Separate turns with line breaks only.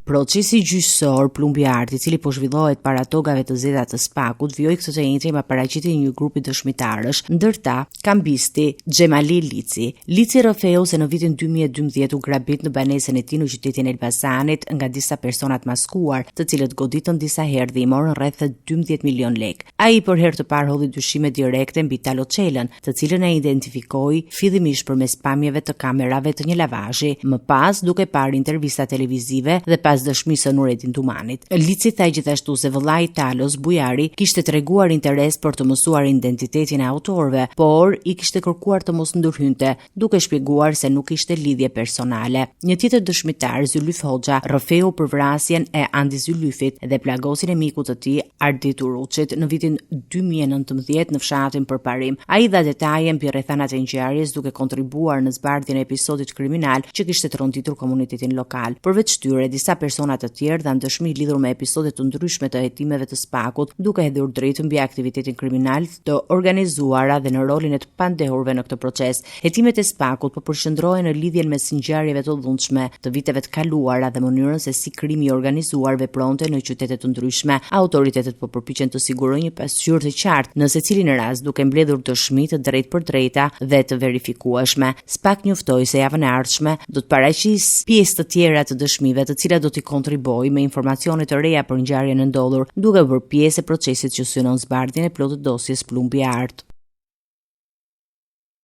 Procesi gjyqësor plumbi i artit, i cili po zhvillohet para togave të zeza të Spakut, vijoi këtë të njëjtin me paraqitjen e një grupi dëshmitarësh, ndërta kambisti Xhemali Lici. Lici rrëfeu se në vitin 2012 u grabit në banesën e tij në qytetin e Elbasanit nga disa persona të maskuar, të cilët goditën disa herë dhe i morën rreth 12 milion lekë. Ai për herë të parë hodhi dyshime direkte mbi Talo Çelën, të cilën e identifikoi fillimisht përmes pamjeve të kamerave të një lavazhi, më pas duke parë intervista televizive dhe pas dëshmisë së Nurettin Tumanit. Lici tha gjithashtu se vëllai i Talos, Bujari, kishte treguar interes për të mësuar identitetin e autorëve, por i kishte kërkuar të mos ndërhynte, duke shpjeguar se nuk kishte lidhje personale. Një tjetër dëshmitar, Zylyf Hoxha, rrëfeu për vrasjen e Andi Zylyfit dhe plagosin e mikut të tij, Ardit Uruçit, në vitin 2019 në fshatin Përparim. Ai dha detaje mbi rrethanat e ngjarjes, duke kontribuar në zbardhjen e episodit kriminal që kishte tronditur komunitetin lokal. Përveç tyre, disa persona të tjerë dhanë dëshmi lidhur me episode të ndryshme të hetimeve të Spakut, duke hedhur dritë mbi aktivitetin kriminal të organizuara dhe në rolin e të pandehurve në këtë proces. Hetimet e Spakut po përqendrohen në lidhjen mes ngjarjeve të dhunshme të viteve të kaluara dhe mënyrën se si krimi i organizuar vepronte në qytete të ndryshme. Autoritetet po përpiqen të sigurojnë një pasqyrë të qartë në secilin rast, duke mbledhur dëshmi të drejtpërdrejta dhe të verifikueshme. Spak njoftoi se javën e ardhshme do të paraqisë pjesë të tjera të dëshmive, të cilat do t'i kontribuojë me informacione të reja për ngjarjen e ndodhur, duke bërë pjesë e procesit që synon zbardhjen e plotë të dosjes plumbi i art.